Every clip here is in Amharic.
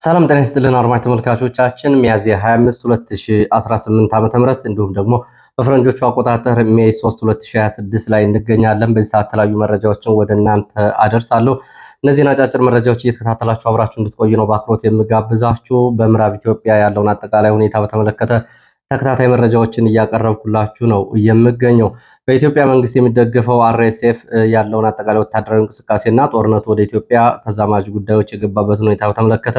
ሰላም ጤና ይስጥልን አድማጭ ተመልካቾቻችን ሚያዝያ 25 2018 ዓ.ም እንዲሁም ደግሞ በፈረንጆቹ አቆጣጠር ሜይ 3 2026 ላይ እንገኛለን። በዚህ ሰዓት የተለያዩ መረጃዎችን ወደ እናንተ አደርሳለሁ። እነዚህን አጫጭር መረጃዎች እየተከታተላችሁ አብራችሁ እንድትቆዩ ነው በአክብሮት የምጋብዛችሁ። በምዕራብ ኢትዮጵያ ያለውን አጠቃላይ ሁኔታ በተመለከተ ተከታታይ መረጃዎችን እያቀረብኩላችሁ ነው የምገኘው። በኢትዮጵያ መንግስት የሚደገፈው አርኤስኤፍ ያለውን አጠቃላይ ወታደራዊ እንቅስቃሴና ጦርነቱ ወደ ኢትዮጵያ ተዛማጅ ጉዳዮች የገባበትን ሁኔታ በተመለከተ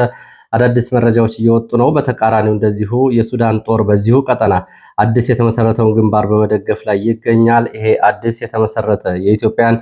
አዳዲስ መረጃዎች እየወጡ ነው። በተቃራኒው እንደዚሁ የሱዳን ጦር በዚሁ ቀጠና አዲስ የተመሰረተውን ግንባር በመደገፍ ላይ ይገኛል። ይሄ አዲስ የተመሰረተ የኢትዮጵያን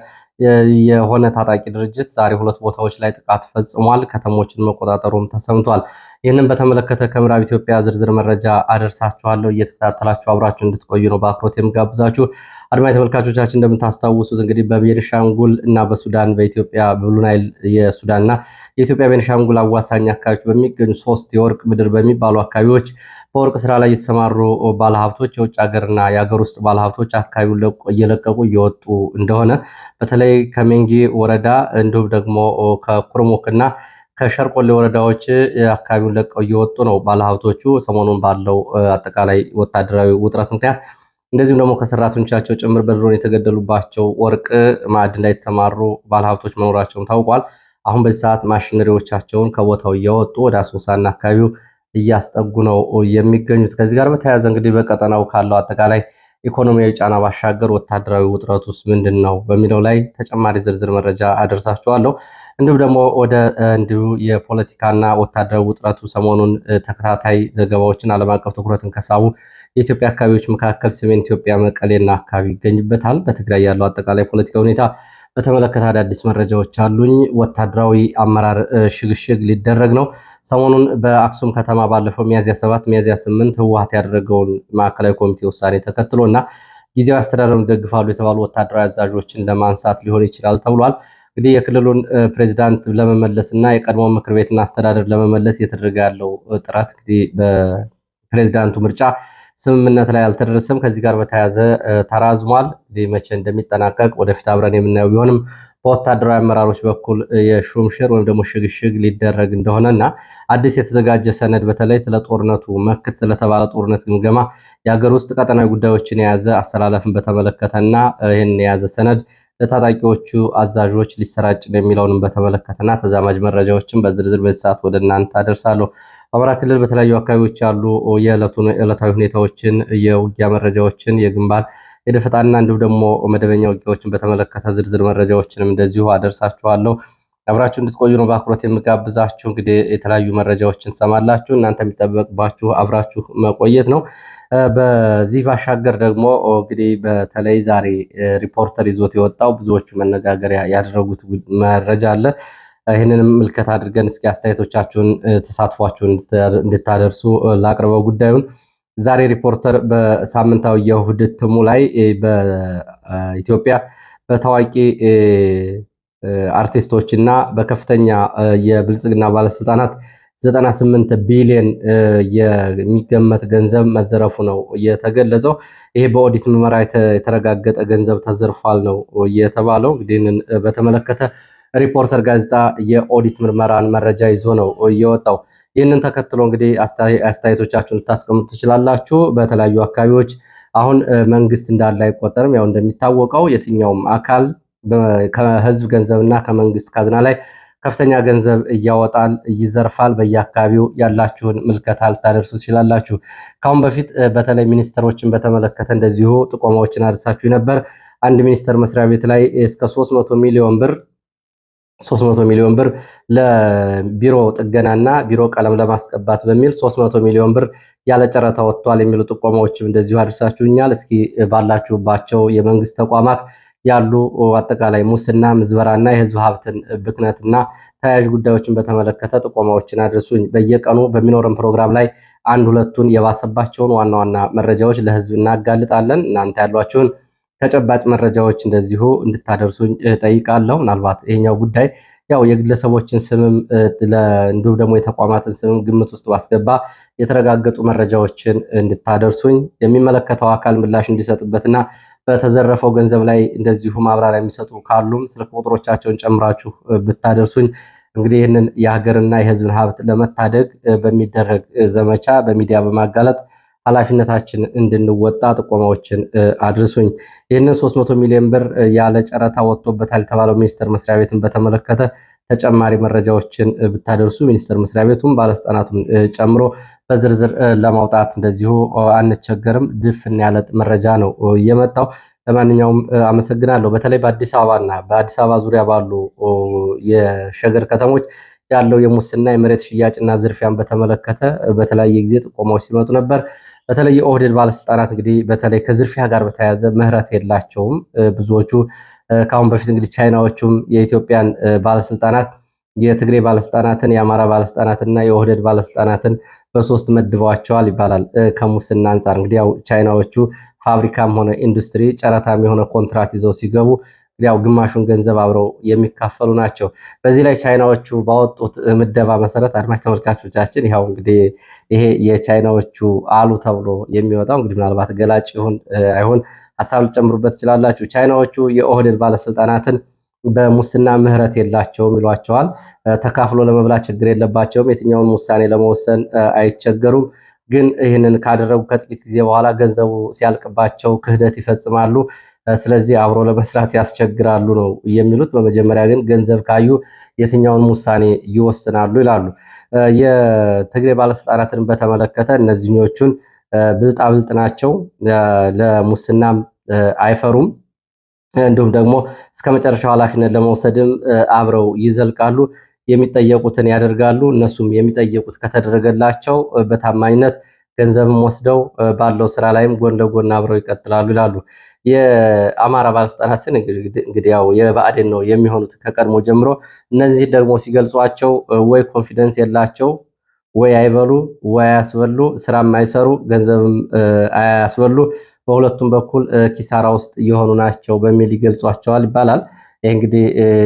የሆነ ታጣቂ ድርጅት ዛሬ ሁለት ቦታዎች ላይ ጥቃት ፈጽሟል። ከተሞችን መቆጣጠሩም ተሰምቷል። ይህንን በተመለከተ ከምዕራብ ኢትዮጵያ ዝርዝር መረጃ አደርሳችኋለሁ። እየተከታተላችሁ አብራችሁ እንድትቆዩ ነው በአክብሮት የምጋብዛችሁ። አድማጭ ተመልካቾቻችን እንደምታስታውሱት እንግዲህ በቤኒሻንጉል እና በሱዳን በኢትዮጵያ በብሉ ናይል የሱዳንና የኢትዮጵያ ቤኒሻንጉል አዋሳኝ አካባቢዎች በሚገኙ ሶስት የወርቅ ምድር በሚባሉ አካባቢዎች በወርቅ ስራ ላይ የተሰማሩ ባለሀብቶች የውጭ ሀገርና የሀገር ውስጥ ባለሀብቶች አካባቢውን እየለቀቁ እየወጡ እንደሆነ በተለይ ከሜንጌ ወረዳ እንዲሁም ደግሞ ከኩርሙክና ከሸርቆሌ ወረዳዎች አካባቢውን ለቀው እየወጡ ነው ባለሀብቶቹ ሰሞኑን ባለው አጠቃላይ ወታደራዊ ውጥረት ምክንያት እንደዚሁም ደግሞ ከሰራተኞቻቸው ጭምር በድሮን የተገደሉባቸው ወርቅ ማዕድን ላይ የተሰማሩ ባለሀብቶች መኖራቸውን ታውቋል። አሁን በዚህ ሰዓት ማሽነሪዎቻቸውን ከቦታው እያወጡ ወደ አሶሳና አካባቢው እያስጠጉ ነው የሚገኙት። ከዚህ ጋር በተያያዘ እንግዲህ በቀጠናው ካለው አጠቃላይ ኢኮኖሚያዊ ጫና ባሻገር ወታደራዊ ውጥረት ውስጥ ምንድን ነው በሚለው ላይ ተጨማሪ ዝርዝር መረጃ አደርሳችኋለሁ። እንዲሁም ደግሞ ወደ እንዲሁ የፖለቲካና ወታደራዊ ውጥረቱ ሰሞኑን ተከታታይ ዘገባዎችን ዓለም አቀፍ ትኩረትን ከሳቡ የኢትዮጵያ አካባቢዎች መካከል ሰሜን ኢትዮጵያ መቀሌና አካባቢ ይገኝበታል። በትግራይ ያለው አጠቃላይ ፖለቲካ ሁኔታ በተመለከተ አዳዲስ መረጃዎች አሉኝ። ወታደራዊ አመራር ሽግሽግ ሊደረግ ነው። ሰሞኑን በአክሱም ከተማ ባለፈው ሚያዝያ 7 ሚያዝያ 8 ህወሓት ያደረገውን ማዕከላዊ ኮሚቴ ውሳኔ ተከትሎና ጊዜያዊ አስተዳደሩን ይደግፋሉ የተባሉ ወታደራዊ አዛዦችን ለማንሳት ሊሆን ይችላል ተብሏል። እንግዲህ የክልሉን ፕሬዚዳንት ለመመለስና የቀድሞ ምክር ቤትና አስተዳደር ለመመለስ እየተደረገ ያለው ጥረት እንግዲህ በፕሬዚዳንቱ ምርጫ ስምምነት ላይ አልተደረሰም። ከዚህ ጋር በተያያዘ ተራዝሟል። መቼ እንደሚጠናቀቅ ወደፊት አብረን የምናየው ቢሆንም በወታደራዊ አመራሮች በኩል የሹምሽር ወይም ደግሞ ሽግሽግ ሊደረግ እንደሆነና አዲስ የተዘጋጀ ሰነድ በተለይ ስለ ጦርነቱ መክት ስለተባለ ጦርነት ግምገማ የሀገር ውስጥ ቀጠናዊ ጉዳዮችን የያዘ አሰላለፍን በተመለከተና ይህን የያዘ ሰነድ ለታጣቂዎቹ አዛዦች ሊሰራጭ የሚለውንም በተመለከተና ተዛማጅ መረጃዎችን በዝርዝር በዚህ ሰዓት ወደ እናንተ አደርሳለሁ። በአማራ ክልል በተለያዩ አካባቢዎች ያሉ የዕለታዊ ሁኔታዎችን፣ የውጊያ መረጃዎችን፣ የግንባር የደፈጣና እንዲሁም ደግሞ መደበኛ ውጊያዎችን በተመለከተ ዝርዝር መረጃዎችንም እንደዚሁ አደርሳችኋለሁ። አብራችሁ እንድትቆዩ ነው በአክብሮት የምጋብዛችሁ። እንግዲህ የተለያዩ መረጃዎችን ሰማላችሁ። እናንተ የሚጠበቅባችሁ አብራችሁ መቆየት ነው። በዚህ ባሻገር ደግሞ እንግዲህ በተለይ ዛሬ ሪፖርተር ይዞት የወጣው ብዙዎቹ መነጋገሪያ ያደረጉት መረጃ አለ። ይህንንም ምልከታ አድርገን እስኪ አስተያየቶቻችሁን ተሳትፏችሁን እንድታደርሱ ላቅርበው ጉዳዩን። ዛሬ ሪፖርተር በሳምንታዊ የእሁድ እትሙ ላይ በኢትዮጵያ በታዋቂ አርቲስቶች እና በከፍተኛ የብልጽግና ባለስልጣናት 98 ቢሊዮን የሚገመት ገንዘብ መዘረፉ ነው የተገለጸው። ይሄ በኦዲት ምርመራ የተረጋገጠ ገንዘብ ተዘርፏል ነው የተባለው። እንግዲህ ይህንን በተመለከተ ሪፖርተር ጋዜጣ የኦዲት ምርመራን መረጃ ይዞ ነው የወጣው። ይህንን ተከትሎ እንግዲህ አስተያየቶቻችሁን ልታስቀምጡ ትችላላችሁ። በተለያዩ አካባቢዎች አሁን መንግስት እንዳለ አይቆጠርም። ያው እንደሚታወቀው የትኛውም አካል ከህዝብ ገንዘብና ከመንግስት ካዝና ላይ ከፍተኛ ገንዘብ እያወጣል፣ ይዘርፋል። በየአካባቢው ያላችሁን ምልከታ ልታደርሱ ትችላላችሁ። ካሁን በፊት በተለይ ሚኒስትሮችን በተመለከተ እንደዚሁ ጥቆማዎችን አድርሳችሁ ነበር። አንድ ሚኒስቴር መስሪያ ቤት ላይ እስከ 300 ሚሊዮን ብር ለቢሮ ጥገናና ቢሮ ቀለም ለማስቀባት በሚል 300 ሚሊዮን ብር ያለ ጨረታ ወጥቷል የሚሉ ጥቆማዎችም እንደዚሁ አድርሳችሁኛል። እስኪ ባላችሁባቸው የመንግስት ተቋማት ያሉ አጠቃላይ ሙስና፣ ምዝበራና የህዝብ ሀብትን ብክነትና ተያያዥ ጉዳዮችን በተመለከተ ጥቆማዎችን አድርሱኝ። በየቀኑ በሚኖረን ፕሮግራም ላይ አንድ ሁለቱን የባሰባቸውን ዋና ዋና መረጃዎች ለህዝብ እናጋልጣለን። እናንተ ያሏችሁን ተጨባጭ መረጃዎች እንደዚሁ እንድታደርሱኝ ጠይቃለሁ። ምናልባት ይሄኛው ጉዳይ ያው የግለሰቦችን ስምም እንዲሁም ደግሞ የተቋማትን ስምም ግምት ውስጥ ባስገባ የተረጋገጡ መረጃዎችን እንድታደርሱኝ የሚመለከተው አካል ምላሽ እንዲሰጥበትና በተዘረፈው ገንዘብ ላይ እንደዚሁ ማብራሪያ የሚሰጡ ካሉም ስልክ ቁጥሮቻቸውን ጨምራችሁ ብታደርሱኝ እንግዲህ ይህንን የሀገርና የህዝብን ሀብት ለመታደግ በሚደረግ ዘመቻ በሚዲያ በማጋለጥ ኃላፊነታችን እንድንወጣ ጥቆማዎችን አድርሱኝ። ይህንን 300 ሚሊዮን ብር ያለ ጨረታ ወጥቶበታል የተባለው ሚኒስቴር መስሪያ ቤትን በተመለከተ ተጨማሪ መረጃዎችን ብታደርሱ ሚኒስቴር መስሪያ ቤቱን ባለስልጣናቱን ጨምሮ በዝርዝር ለማውጣት እንደዚሁ አንቸገርም። ድፍን ያለ መረጃ ነው የመጣው። ለማንኛውም አመሰግናለሁ። በተለይ በአዲስ አበባና በአዲስ አበባ ዙሪያ ባሉ የሸገር ከተሞች ያለው የሙስና የመሬት ሽያጭና ዝርፊያን በተመለከተ በተለያየ ጊዜ ጥቆማዎች ሲመጡ ነበር። በተለይ የኦህዴድ ባለስልጣናት እንግዲህ በተለይ ከዝርፊያ ጋር በተያያዘ ምህረት የላቸውም። ብዙዎቹ ከአሁን በፊት እንግዲህ ቻይናዎቹም የኢትዮጵያን ባለስልጣናት የትግሬ ባለስልጣናትን፣ የአማራ ባለስልጣናትና የኦህዴድ ባለስልጣናትን በሶስት መድበዋቸዋል ይባላል። ከሙስና አንጻር እንግዲህ ያው ቻይናዎቹ ፋብሪካም ሆነ ኢንዱስትሪ ጨረታም የሆነ ኮንትራት ይዘው ሲገቡ ያው ግማሹን ገንዘብ አብረው የሚካፈሉ ናቸው። በዚህ ላይ ቻይናዎቹ ባወጡት ምደባ መሰረት አድማጭ ተመልካቾቻችን ያው እንግዲህ ይሄ የቻይናዎቹ አሉ ተብሎ የሚወጣው እንግዲህ ምናልባት ገላጭ ይሁን አይሁን ሀሳብ ልጨምሩበት ትችላላችሁ። ቻይናዎቹ የኦህዴድ ባለስልጣናትን በሙስና ምህረት የላቸውም ይሏቸዋል። ተካፍሎ ለመብላት ችግር የለባቸውም። የትኛውን ውሳኔ ለመወሰን አይቸገሩም። ግን ይህንን ካደረጉ ከጥቂት ጊዜ በኋላ ገንዘቡ ሲያልቅባቸው ክህደት ይፈጽማሉ። ስለዚህ አብሮ ለመስራት ያስቸግራሉ ነው የሚሉት። በመጀመሪያ ግን ገንዘብ ካዩ የትኛውን ውሳኔ ይወስናሉ ይላሉ። የትግሬ ባለስልጣናትን በተመለከተ እነዚህኞቹን ብልጣብልጥ ናቸው፣ ለሙስናም አይፈሩም። እንዲሁም ደግሞ እስከ መጨረሻው ኃላፊነት ለመውሰድም አብረው ይዘልቃሉ። የሚጠየቁትን ያደርጋሉ። እነሱም የሚጠየቁት ከተደረገላቸው በታማኝነት ገንዘብም ወስደው ባለው ስራ ላይም ጎን ለጎን አብረው ይቀጥላሉ ይላሉ። የአማራ ባለስልጣናትን እንግዲህ ያው የብአዴን ነው የሚሆኑት ከቀድሞ ጀምሮ። እነዚህ ደግሞ ሲገልጿቸው ወይ ኮንፊደንስ የላቸው፣ ወይ አይበሉ፣ ወይ አያስበሉ፣ ስራም አይሰሩ፣ ገንዘብም አያስበሉ፣ በሁለቱም በኩል ኪሳራ ውስጥ እየሆኑ ናቸው በሚል ይገልጿቸዋል ይባላል። ይህ እንግዲህ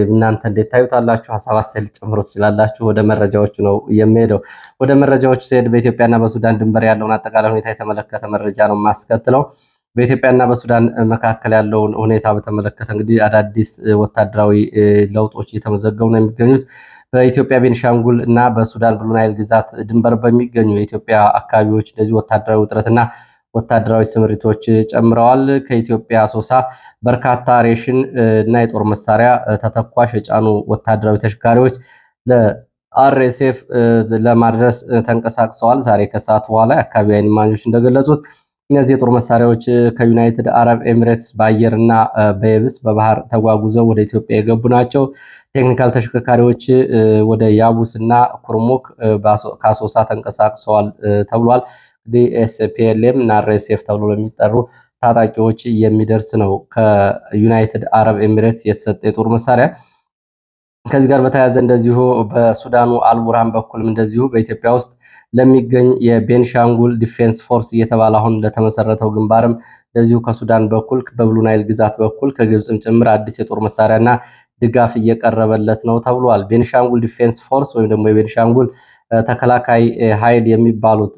እናንተ እንዴት ታዩታላችሁ? ሀሳብ አስተያየት ልጨምሩ ትችላላችሁ። ወደ መረጃዎቹ ነው የሚሄደው። ወደ መረጃዎቹ ሲሄድ በኢትዮጵያና በሱዳን ድንበር ያለውን አጠቃላይ ሁኔታ የተመለከተ መረጃ ነው የማስከትለው። በኢትዮጵያና በሱዳን መካከል ያለውን ሁኔታ በተመለከተ እንግዲህ አዳዲስ ወታደራዊ ለውጦች እየተመዘገቡ ነው የሚገኙት። በኢትዮጵያ ቤኒሻንጉል እና በሱዳን ብሉ ናይል ግዛት ድንበር በሚገኙ የኢትዮጵያ አካባቢዎች እንደዚህ ወታደራዊ ውጥረትና ወታደራዊ ስምሪቶች ጨምረዋል። ከኢትዮጵያ አሶሳ በርካታ ሬሽን እና የጦር መሳሪያ ተተኳሽ የጫኑ ወታደራዊ ተሽከርካሪዎች ለአርኤስኤፍ ለማድረስ ተንቀሳቅሰዋል። ዛሬ ከሰዓት በኋላ የአካባቢ ዓይን እማኞች እንደገለጹት እነዚህ የጦር መሳሪያዎች ከዩናይትድ አረብ ኤሚሬትስ በአየርና በየብስ በባህር ተጓጉዘው ወደ ኢትዮጵያ የገቡ ናቸው። ቴክኒካል ተሽከርካሪዎች ወደ ያቡስ እና ኩርሙክ ከአሶሳ ተንቀሳቅሰዋል ተብሏል። ኤስፒኤልኤም እና አርኤስኤፍ ተብሎ ለሚጠሩ ታጣቂዎች የሚደርስ ነው ከዩናይትድ አረብ ኤሚሬትስ የተሰጠ የጦር መሳሪያ። ከዚህ ጋር በተያያዘ እንደዚሁ በሱዳኑ አልቡርሃን በኩልም እንደዚሁ በኢትዮጵያ ውስጥ ለሚገኝ የቤንሻንጉል ዲፌንስ ፎርስ እየተባለ አሁን ለተመሰረተው ግንባርም እንደዚሁ ከሱዳን በኩል በብሉ ናይል ግዛት በኩል ከግብፅም ጭምር አዲስ የጦር መሳሪያና ድጋፍ እየቀረበለት ነው ተብሏል። ቤንሻንጉል ዲፌንስ ፎርስ ወይም ደግሞ የቤንሻንጉል ተከላካይ ኃይል የሚባሉት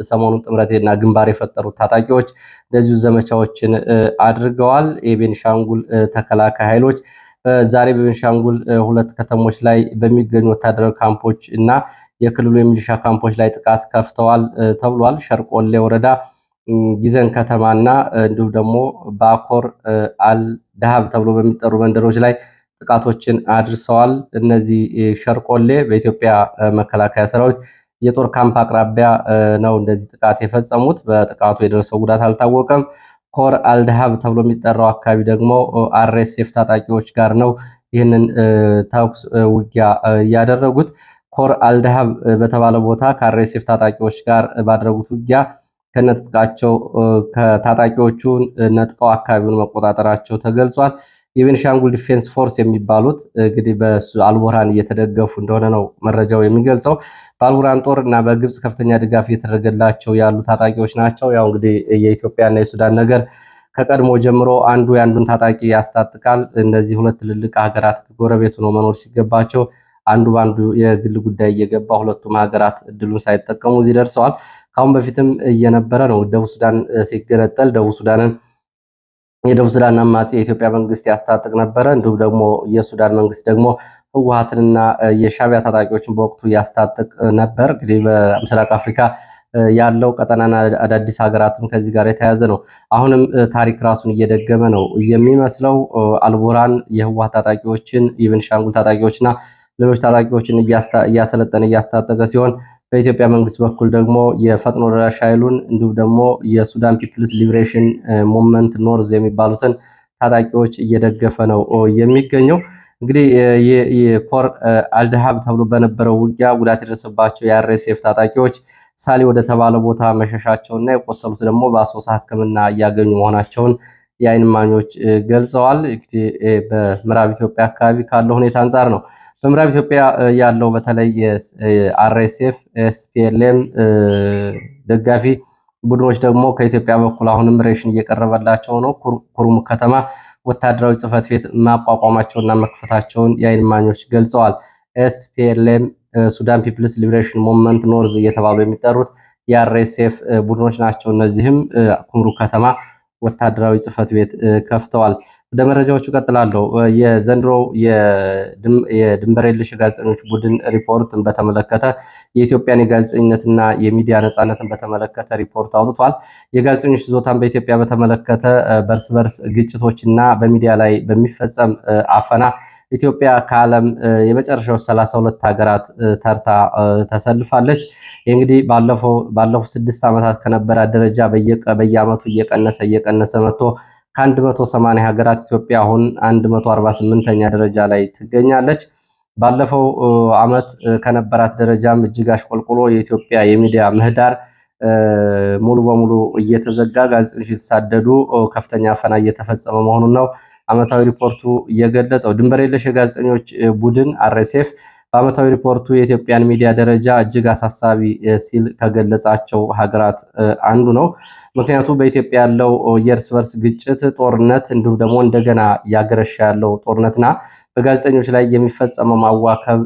ሰሞኑን ጥምረትና ግንባር የፈጠሩት ታጣቂዎች እንደዚሁ ዘመቻዎችን አድርገዋል። የቤንሻንጉል ተከላካይ ኃይሎች ዛሬ በቤንሻንጉል ሁለት ከተሞች ላይ በሚገኙ ወታደራዊ ካምፖች እና የክልሉ የሚሊሻ ካምፖች ላይ ጥቃት ከፍተዋል ተብሏል። ሸርቆሌ ወረዳ ጊዘን ከተማና እንዲሁም ደግሞ ባኮር አልዳሃብ ተብሎ በሚጠሩ መንደሮች ላይ ጥቃቶችን አድርሰዋል። እነዚህ ሸርቆሌ በኢትዮጵያ መከላከያ ሰራዊት የጦር ካምፕ አቅራቢያ ነው እንደዚህ ጥቃት የፈጸሙት። በጥቃቱ የደረሰው ጉዳት አልታወቀም። ኮር አልዳሃብ ተብሎ የሚጠራው አካባቢ ደግሞ አርኤስኤፍ ታጣቂዎች ጋር ነው ይህንን ተኩስ ውጊያ ያደረጉት። ኮር አልዳሃብ በተባለ ቦታ ከአርኤስኤፍ ታጣቂዎች ጋር ባደረጉት ውጊያ ከነጥቃቸው ከታጣቂዎቹ ነጥቀው አካባቢውን መቆጣጠራቸው ተገልጿል። የቤንሻንጉል ዲፌንስ ፎርስ የሚባሉት እንግዲህ በአልቡርሃን እየተደገፉ እንደሆነ ነው መረጃው የሚገልጸው። በአልቡርሃን ጦር እና በግብፅ ከፍተኛ ድጋፍ እየተደረገላቸው ያሉ ታጣቂዎች ናቸው። ያው እንግዲህ የኢትዮጵያና የሱዳን ነገር ከቀድሞ ጀምሮ አንዱ የአንዱን ታጣቂ ያስታጥቃል። እነዚህ ሁለት ትልልቅ ሀገራት ጎረቤት ሆነው መኖር ሲገባቸው አንዱ በአንዱ የግል ጉዳይ እየገባ ሁለቱም ሀገራት እድሉን ሳይጠቀሙ እዚህ ደርሰዋል። ከአሁን በፊትም እየነበረ ነው። ደቡብ ሱዳን ሲገነጠል ደቡብ ሱዳንን የደቡብ ሱዳን አማጺ የኢትዮጵያ መንግስት ያስታጥቅ ነበረ። እንዲሁም ደግሞ የሱዳን መንግስት ደግሞ ህወሓትንና የሻዕቢያ ታጣቂዎችን በወቅቱ ያስታጥቅ ነበር። እንግዲህ በምስራቅ አፍሪካ ያለው ቀጠናና አዳዲስ ሀገራትም ከዚህ ጋር የተያያዘ ነው። አሁንም ታሪክ ራሱን እየደገመ ነው የሚመስለው። አልቡርሃን የህወሓት ታጣቂዎችን የቤኒሻንጉል ታጣቂዎችና ሌሎች ታጣቂዎችን እያሰለጠነ እያስታጠቀ ሲሆን በኢትዮጵያ መንግስት በኩል ደግሞ የፈጥኖ ደራሽ ኃይሉን እንዲሁም ደግሞ የሱዳን ፒፕልስ ሊብሬሽን ሙቭመንት ኖርዝ የሚባሉትን ታጣቂዎች እየደገፈ ነው የሚገኘው። እንግዲህ የኮር አልደሃብ ተብሎ በነበረው ውጊያ ጉዳት የደረሰባቸው የአርኤስኤፍ ታጣቂዎች ሳሊ ወደ ተባለ ቦታ መሸሻቸውና የቆሰሉት ደግሞ በአሶሳ ሕክምና እያገኙ መሆናቸውን የዓይን እማኞች ገልጸዋል። እንግዲህ በምዕራብ ኢትዮጵያ አካባቢ ካለው ሁኔታ አንጻር ነው። በምዕራብ ኢትዮጵያ ያለው በተለይ የአርኤስኤፍ ኤስፒኤልኤም ደጋፊ ቡድኖች ደግሞ ከኢትዮጵያ በኩል አሁንም ሬሽን እየቀረበላቸው ነው። ኩሩም ከተማ ወታደራዊ ጽሕፈት ቤት ማቋቋማቸውና መክፈታቸውን የዓይን እማኞች ገልጸዋል። ኤስፒኤልኤም ሱዳን ፒፕልስ ሊብሬሽን ሙቭመንት ኖርዝ እየተባሉ የሚጠሩት የአርኤስኤፍ ቡድኖች ናቸው። እነዚህም ኩምሩክ ከተማ ወታደራዊ ጽሕፈት ቤት ከፍተዋል። ወደ መረጃዎቹ ቀጥላለሁ። የዘንድሮው የድንበር የለሽ ጋዜጠኞች ቡድን ሪፖርትን በተመለከተ የኢትዮጵያን የጋዜጠኝነትና የሚዲያ ነጻነትን በተመለከተ ሪፖርት አውጥቷል። የጋዜጠኞች ይዞታን በኢትዮጵያ በተመለከተ በእርስ በርስ ግጭቶችና በሚዲያ ላይ በሚፈጸም አፈና ኢትዮጵያ ከዓለም የመጨረሻው 32 ሀገራት ተርታ ተሰልፋለች። እንግዲህ ባለፉት 6 ዓመታት ከነበራት ደረጃ በየዓመቱ እየቀነሰ መጥቶ ከ180 ሀገራት ኢትዮጵያ አሁን 148ኛ ደረጃ ላይ ትገኛለች። ባለፈው ዓመት ከነበራት ደረጃም እጅግ አሽቆልቁሎ የኢትዮጵያ የሚዲያ ምህዳር ሙሉ በሙሉ እየተዘጋ ጋዜጠኞች የተሳደዱ ከፍተኛ አፈና እየተፈጸመ መሆኑን ነው ዓመታዊ ሪፖርቱ የገለጸው። ድንበር የለሽ የጋዜጠኞች ቡድን አርኤስኤፍ በዓመታዊ ሪፖርቱ የኢትዮጵያን ሚዲያ ደረጃ እጅግ አሳሳቢ ሲል ከገለጻቸው ሀገራት አንዱ ነው። ምክንያቱም በኢትዮጵያ ያለው የእርስ በርስ ግጭት፣ ጦርነት እንዲሁም ደግሞ እንደገና እያገረሸ ያለው ጦርነትና በጋዜጠኞች ላይ የሚፈጸመው ማዋከብ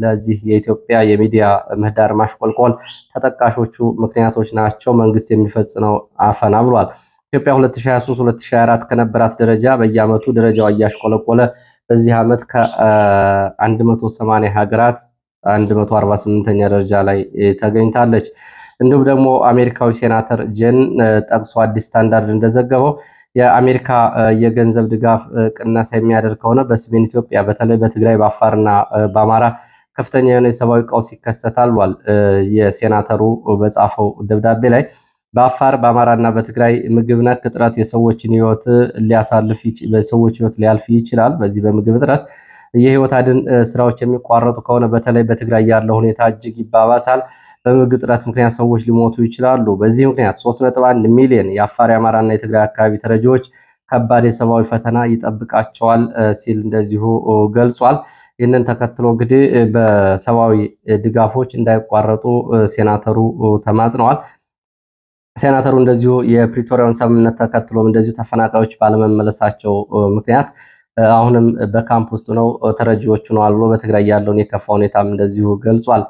ለዚህ የኢትዮጵያ የሚዲያ ምህዳር ማሽቆልቆል ተጠቃሾቹ ምክንያቶች ናቸው። መንግስት የሚፈጽመው አፈና ብሏል። ኢትዮጵያ 2023-2024 ከነበራት ደረጃ በየዓመቱ ደረጃዋ እያሽቆለቆለ በዚህ ዓመት ከ180 ሀገራት 148ኛ ደረጃ ላይ ተገኝታለች። እንዲሁም ደግሞ አሜሪካዊ ሴናተር ጄን ጠቅሶ አዲስ ስታንዳርድ እንደዘገበው የአሜሪካ የገንዘብ ድጋፍ ቅነሳ የሚያደርግ ከሆነ በሰሜን ኢትዮጵያ በተለይ በትግራይ በአፋርና በአማራ ከፍተኛ የሆነ የሰብአዊ ቀውስ ይከሰታል ብሏል። የሴናተሩ በጻፈው ደብዳቤ ላይ በአፋር በአማራና በትግራይ ምግብ ነክ እጥረት የሰዎችን ሕይወት ሊያልፍ ይችላል። በዚህ በምግብ እጥረት የህይወት አድን ስራዎች የሚቋረጡ ከሆነ በተለይ በትግራይ ያለው ሁኔታ እጅግ ይባባሳል። በምግብ እጥረት ምክንያት ሰዎች ሊሞቱ ይችላሉ። በዚህ ምክንያት 3.1 ሚሊዮን የአፋር የአማራና የትግራይ አካባቢ ተረጂዎች ከባድ የሰብአዊ ፈተና ይጠብቃቸዋል ሲል እንደዚሁ ገልጿል። ይህንን ተከትሎ እንግዲህ በሰብአዊ ድጋፎች እንዳይቋረጡ ሴናተሩ ተማጽነዋል። ሴናተሩ እንደዚሁ የፕሪቶሪያውን ስምምነት ተከትሎም እንደዚሁ ተፈናቃዮች ባለመመለሳቸው ምክንያት አሁንም በካምፕ ውስጥ ነው ተረጂዎቹ ነው ብሎ በትግራይ ያለውን የከፋ ሁኔታም እንደዚሁ ገልጿል።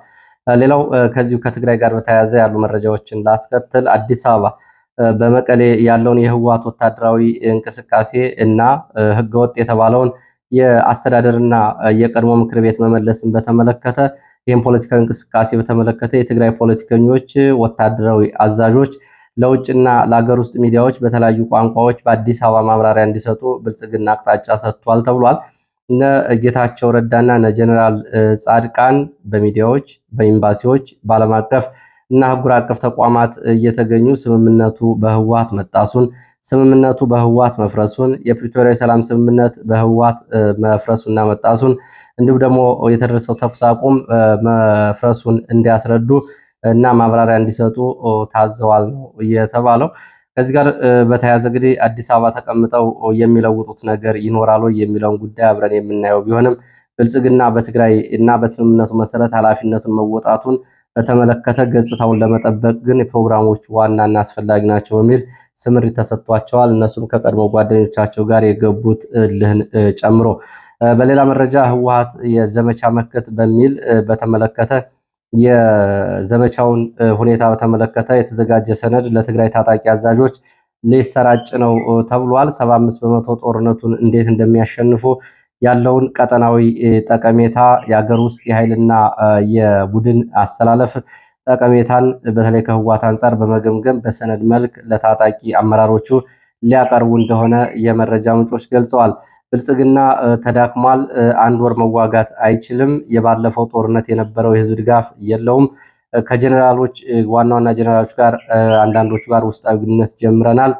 ሌላው ከዚሁ ከትግራይ ጋር በተያያዘ ያሉ መረጃዎችን ላስከትል። አዲስ አበባ በመቀሌ ያለውን የህወሓት ወታደራዊ እንቅስቃሴ እና ህገወጥ የተባለውን የአስተዳደርና የቀድሞ ምክር ቤት መመለስን በተመለከተ ይህን ፖለቲካዊ እንቅስቃሴ በተመለከተ የትግራይ ፖለቲከኞች፣ ወታደራዊ አዛዦች ለውጭና ለሀገር ውስጥ ሚዲያዎች በተለያዩ ቋንቋዎች በአዲስ አበባ ማብራሪያ እንዲሰጡ ብልጽግና አቅጣጫ ሰጥቷል ተብሏል። እነ ጌታቸው ረዳና እነ ጀነራል ጻድቃን በሚዲያዎች፣ በኤምባሲዎች፣ በዓለም አቀፍ እና አህጉር አቀፍ ተቋማት እየተገኙ ስምምነቱ በህወሓት መጣሱን፣ ስምምነቱ በህወሓት መፍረሱን፣ የፕሪቶሪያ የሰላም ስምምነት በህወሓት መፍረሱና መጣሱን እንዲሁም ደግሞ የተደረሰው ተኩስ አቁም መፍረሱን እንዲያስረዱ እና ማብራሪያ እንዲሰጡ ታዘዋል ነው የተባለው። ከዚህ ጋር በተያያዘ እንግዲህ አዲስ አበባ ተቀምጠው የሚለውጡት ነገር ይኖራል ወይ የሚለውን ጉዳይ አብረን የምናየው ቢሆንም ብልጽግና በትግራይ እና በስምምነቱ መሰረት ኃላፊነቱን መወጣቱን በተመለከተ ገጽታውን ለመጠበቅ ግን የፕሮግራሞቹ ዋናና አስፈላጊ ናቸው በሚል ስምሪት ተሰጥቷቸዋል። እነሱም ከቀድሞ ጓደኞቻቸው ጋር የገቡት እልህን ጨምሮ። በሌላ መረጃ ህወሓት የዘመቻ መከት በሚል በተመለከተ የዘመቻውን ሁኔታ በተመለከተ የተዘጋጀ ሰነድ ለትግራይ ታጣቂ አዛዦች ሊሰራጭ ነው ተብሏል። 75 በመቶ ጦርነቱን እንዴት እንደሚያሸንፉ ያለውን ቀጠናዊ ጠቀሜታ የሀገር ውስጥ የኃይልና የቡድን አሰላለፍ ጠቀሜታን በተለይ ከህወሓት አንጻር በመገምገም በሰነድ መልክ ለታጣቂ አመራሮቹ ሊያቀርቡ እንደሆነ የመረጃ ምንጮች ገልጸዋል። ብልጽግና ተዳክሟል፣ አንድ ወር መዋጋት አይችልም፣ የባለፈው ጦርነት የነበረው የህዝብ ድጋፍ የለውም፣ ከጀኔራሎች ዋና ዋና ጀኔራሎች ጋር አንዳንዶቹ ጋር ውስጣዊ ግንኙነት ጀምረናል፣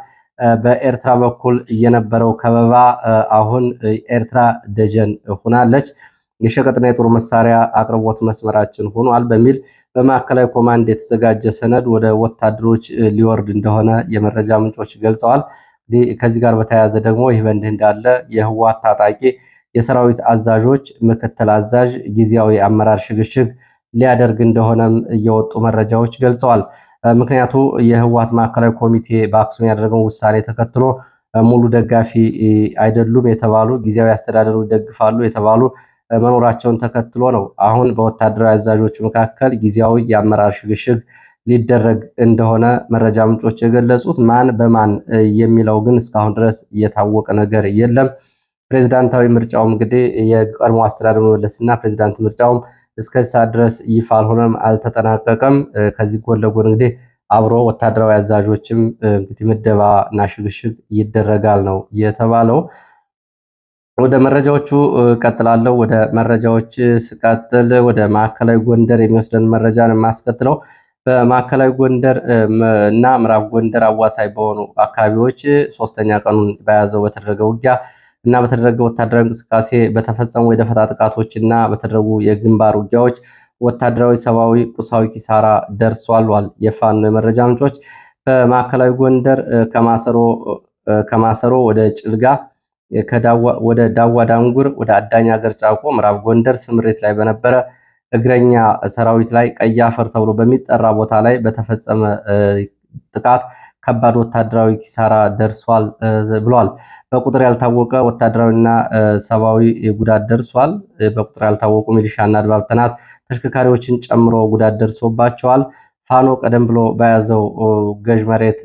በኤርትራ በኩል የነበረው ከበባ አሁን ኤርትራ ደጀን ሆናለች፣ የሸቀጥና የጦር መሳሪያ አቅርቦት መስመራችን ሆኗል በሚል በማዕከላዊ ኮማንድ የተዘጋጀ ሰነድ ወደ ወታደሮች ሊወርድ እንደሆነ የመረጃ ምንጮች ገልጸዋል። ከዚህ ጋር በተያያዘ ደግሞ ይህ በእንዲህ እንዳለ የህወሓት ታጣቂ የሰራዊት አዛዦች ምክትል አዛዥ ጊዜያዊ አመራር ሽግሽግ ሊያደርግ እንደሆነም እየወጡ መረጃዎች ገልጸዋል። ምክንያቱ የህወሓት ማዕከላዊ ኮሚቴ በአክሱም ያደረገውን ውሳኔ ተከትሎ ሙሉ ደጋፊ አይደሉም የተባሉ ጊዜያዊ አስተዳደሩ ይደግፋሉ የተባሉ መኖራቸውን ተከትሎ ነው። አሁን በወታደራዊ አዛዦች መካከል ጊዜያዊ የአመራር ሽግሽግ ሊደረግ እንደሆነ መረጃ ምንጮች የገለጹት። ማን በማን የሚለው ግን እስካሁን ድረስ የታወቀ ነገር የለም። ፕሬዝዳንታዊ ምርጫውም እንግዲህ የቀድሞ አስተዳደር መመለስና ፕሬዝዳንት ምርጫውም እስከዚህ ሰዓት ድረስ ይፋ አልሆነም፣ አልተጠናቀቀም። ከዚህ ጎን ለጎን እንግዲህ አብሮ ወታደራዊ አዛዦችም እንግዲህ ምደባ እና ሽግሽግ ይደረጋል ነው የተባለው። ወደ መረጃዎቹ ቀጥላለሁ። ወደ መረጃዎች ስቀጥል ወደ ማዕከላዊ ጎንደር የሚወስደን መረጃን የማስከትለው በማዕከላዊ ጎንደር እና ምዕራብ ጎንደር አዋሳኝ በሆኑ አካባቢዎች ሶስተኛ ቀኑን በያዘው በተደረገ ውጊያ እና በተደረገ ወታደራዊ እንቅስቃሴ በተፈጸሙ የደፈጣ ጥቃቶች እና በተደረጉ የግንባር ውጊያዎች ወታደራዊ፣ ሰብአዊ፣ ቁሳዊ ኪሳራ ደርሷል። የፋኖ የመረጃ ምንጮች በማዕከላዊ ጎንደር ከማሰሮ ወደ ጭልጋ ወደ ዳዋ ዳንጉር ወደ አዳኝ ሀገር ጫቆ ምዕራብ ጎንደር ስምሬት ላይ በነበረ እግረኛ ሰራዊት ላይ ቀይ አፈር ተብሎ በሚጠራ ቦታ ላይ በተፈጸመ ጥቃት ከባድ ወታደራዊ ኪሳራ ደርሷል ብሏል። በቁጥር ያልታወቀ ወታደራዊና ሰብአዊ ጉዳት ደርሷል። በቁጥር ያልታወቁ ሚሊሻና አድማ ብተናት ተሽከርካሪዎችን ጨምሮ ጉዳት ደርሶባቸዋል። ፋኖ ቀደም ብሎ በያዘው ገዥ መሬት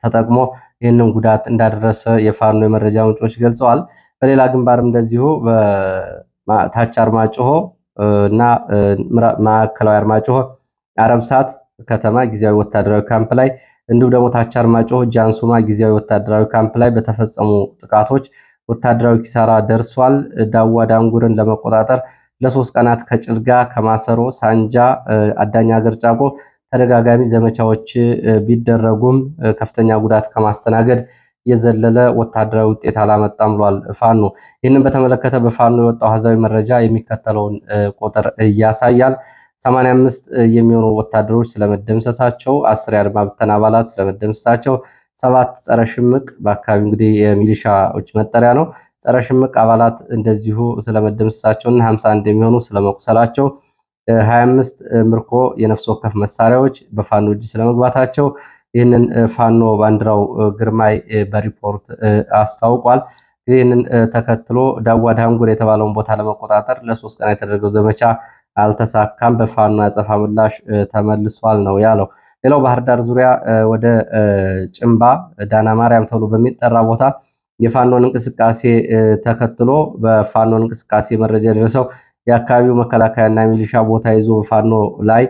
ተጠቅሞ ይህንን ጉዳት እንዳደረሰ የፋኖ የመረጃ ምንጮች ገልጸዋል። በሌላ ግንባርም እንደዚሁ በታች አርማጭሆ እና ማዕከላዊ አርማጭሆ አረብሳት ከተማ ጊዜያዊ ወታደራዊ ካምፕ ላይ እንዲሁም ደግሞ ታች አርማጭሆ ጃንሱማ ጊዜያዊ ወታደራዊ ካምፕ ላይ በተፈጸሙ ጥቃቶች ወታደራዊ ኪሳራ ደርሷል። ዳዋ ዳንጉርን ለመቆጣጠር ለሶስት ቀናት ከጭልጋ ከማሰሮ ሳንጃ አዳኝ ሀገር ጫቆ ተደጋጋሚ ዘመቻዎች ቢደረጉም ከፍተኛ ጉዳት ከማስተናገድ የዘለለ ወታደራዊ ውጤት አላመጣም ብሏል ፋኖ። ይህንን በተመለከተ በፋኖ የወጣው አሃዛዊ መረጃ የሚከተለውን ቁጥር ያሳያል። 85 የሚሆኑ ወታደሮች ስለመደምሰሳቸው፣ 10 የአድማ ብተና አባላት ስለመደምሰሳቸው፣ 7 ጸረ ሽምቅ በአካባቢ እንግዲህ የሚሊሻዎች መጠሪያ ነው፣ ጸረ ሽምቅ አባላት እንደዚሁ ስለመደምሰሳቸውና 51 የሚሆኑ ስለመቁሰላቸው፣ 25 ምርኮ የነፍስ ወከፍ መሳሪያዎች በፋኖ እጅ ስለመግባታቸው ይህንን ፋኖ ባንዲራው ግርማይ በሪፖርት አስታውቋል። ይህንን ተከትሎ ዳዋ ዳንጉር የተባለውን ቦታ ለመቆጣጠር ለ3 ቀናት የተደረገው ዘመቻ አልተሳካም፣ በፋኖ ያጸፋ ምላሽ ተመልሷል ነው ያለው። ሌላው ባህር ዳር ዙሪያ ወደ ጭምባ ዳና ማርያም ተብሎ በሚጠራ ቦታ የፋኖን እንቅስቃሴ ተከትሎ በፋኖን እንቅስቃሴ መረጃ የደረሰው የአካባቢው መከላከያና ሚሊሻ ቦታ ይዞ በፋኖ ላይ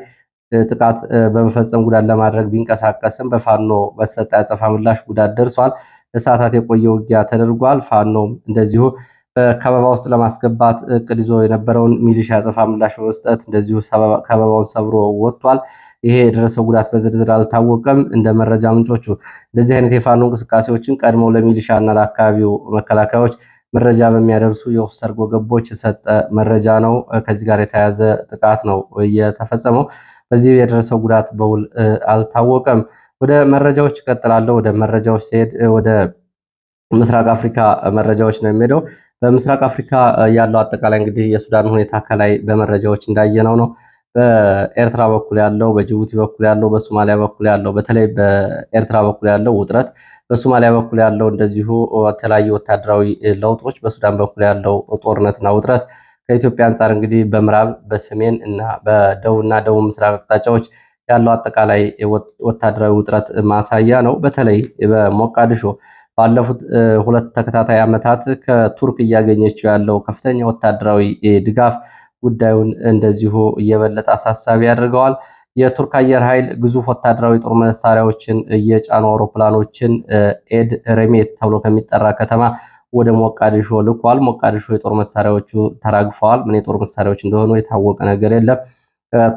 ጥቃት በመፈጸም ጉዳት ለማድረግ ቢንቀሳቀስም በፋኖ በተሰጠ ያጸፋ ምላሽ ጉዳት ደርሷል። ለሰዓታት የቆየ ውጊያ ተደርጓል። ፋኖም እንደዚሁ በከበባ ውስጥ ለማስገባት እቅድ ይዞ የነበረውን ሚሊሻ ያጸፋ ምላሽ በመስጠት እንደዚሁ ከበባውን ሰብሮ ወጥቷል። ይሄ የደረሰው ጉዳት በዝርዝር አልታወቀም። እንደ መረጃ ምንጮቹ እንደዚህ አይነት የፋኖ እንቅስቃሴዎችን ቀድመው ለሚሊሻና ለአካባቢው መከላከያዎች መረጃ በሚያደርሱ የውስጥ ሰርጎ ገቦች የሰጠ መረጃ ነው። ከዚህ ጋር የተያያዘ ጥቃት ነው የተፈጸመው። በዚህ የደረሰው ጉዳት በውል አልታወቀም። ወደ መረጃዎች እቀጥላለሁ። ወደ መረጃዎች ሲሄድ ወደ ምስራቅ አፍሪካ መረጃዎች ነው የሚሄደው። በምስራቅ አፍሪካ ያለው አጠቃላይ እንግዲህ የሱዳን ሁኔታ ከላይ በመረጃዎች እንዳየነው ነው። በኤርትራ በኩል ያለው፣ በጅቡቲ በኩል ያለው፣ በሶማሊያ በኩል ያለው በተለይ በኤርትራ በኩል ያለው ውጥረት፣ በሶማሊያ በኩል ያለው እንደዚሁ የተለያዩ ወታደራዊ ለውጦች፣ በሱዳን በኩል ያለው ጦርነትና ውጥረት ከኢትዮጵያ አንጻር እንግዲህ በምዕራብ በሰሜን እና በደቡብና ደቡብ ምስራቅ አቅጣጫዎች ያለው አጠቃላይ ወታደራዊ ውጥረት ማሳያ ነው። በተለይ በሞቃዲሾ ባለፉት 2 ተከታታይ ዓመታት ከቱርክ እያገኘችው ያለው ከፍተኛ ወታደራዊ ድጋፍ ጉዳዩን እንደዚሁ እየበለጠ አሳሳቢ ያደርገዋል። የቱርክ አየር ኃይል ግዙፍ ወታደራዊ ጦር መሳሪያዎችን እየጫኑ አውሮፕላኖችን ኤድ ሬሜት ተብሎ ከሚጠራ ከተማ ወደ ሞቃዲሾ ልኳል። ሞቃዲሾ የጦር መሳሪያዎቹ ተራግፈዋል። ምን የጦር መሳሪያዎች እንደሆኑ የታወቀ ነገር የለም።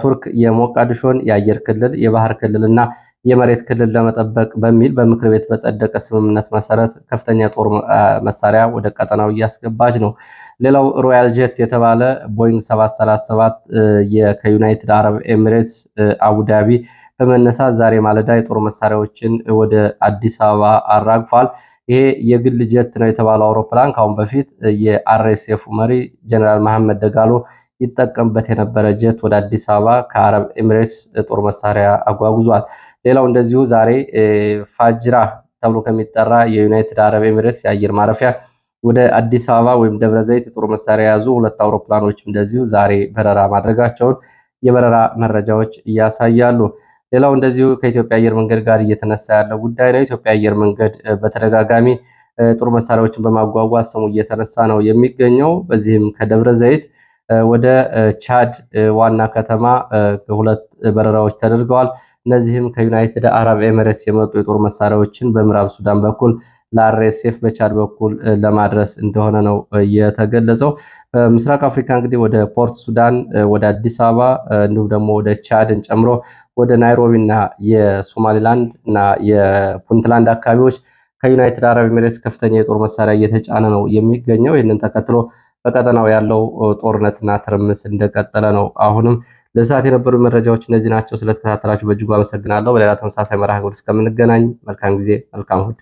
ቱርክ የሞቃዲሾን የአየር ክልል፣ የባህር ክልልና የመሬት ክልል ለመጠበቅ በሚል በምክር ቤት በጸደቀ ስምምነት መሰረት ከፍተኛ የጦር መሳሪያ ወደ ቀጠናው እያስገባች ነው። ሌላው ሮያል ጄት የተባለ ቦይንግ 737 ከዩናይትድ አረብ ኤሚሬትስ አቡዳቢ በመነሳት ዛሬ ማለዳ የጦር መሳሪያዎችን ወደ አዲስ አበባ አራግፏል። ይሄ የግል ጀት ነው የተባለው አውሮፕላን ከአሁን በፊት የአርኤስኤፍ መሪ ጀነራል መሐመድ ደጋሎ ይጠቀምበት የነበረ ጀት ወደ አዲስ አበባ ከአረብ ኤሚሬትስ ጦር መሳሪያ አጓጉዟል። ሌላው እንደዚሁ ዛሬ ፋጅራ ተብሎ ከሚጠራ የዩናይትድ አረብ ኤሚሬትስ የአየር ማረፊያ ወደ አዲስ አበባ ወይም ደብረ ዘይት የጦር መሳሪያ የያዙ 2 አውሮፕላኖች እንደዚሁ ዛሬ በረራ ማድረጋቸውን የበረራ መረጃዎች እያሳያሉ። ሌላው እንደዚሁ ከኢትዮጵያ አየር መንገድ ጋር እየተነሳ ያለው ጉዳይ ነው። ኢትዮጵያ አየር መንገድ በተደጋጋሚ ጦር መሳሪያዎችን በማጓጓዝ ስሙ እየተነሳ ነው የሚገኘው። በዚህም ከደብረ ዘይት ወደ ቻድ ዋና ከተማ 2 በረራዎች ተደርገዋል። እነዚህም ከዩናይትድ አረብ ኤሚሬትስ የመጡ የጦር መሳሪያዎችን በምዕራብ ሱዳን በኩል ለአርኤስኤፍ በቻድ በኩል ለማድረስ እንደሆነ ነው የተገለጸው። ምስራቅ አፍሪካ እንግዲህ ወደ ፖርት ሱዳን፣ ወደ አዲስ አበባ እንዲሁም ደግሞ ወደ ቻድን ጨምሮ ወደ ናይሮቢ እና የሶማሊላንድ እና የፑንትላንድ አካባቢዎች ከዩናይትድ አረብ ኤሚሬትስ ከፍተኛ የጦር መሳሪያ እየተጫነ ነው የሚገኘው። ይህንን ተከትሎ በቀጠናው ያለው ጦርነትና ትርምስ እንደቀጠለ ነው። አሁንም ለሰዓት የነበሩ መረጃዎች እነዚህ ናቸው። ስለተከታተላችሁ በእጅጉ አመሰግናለሁ። በሌላ ተመሳሳይ መርሃ ግብር እስከምንገናኝ መልካም ጊዜ፣ መልካም እሁድ።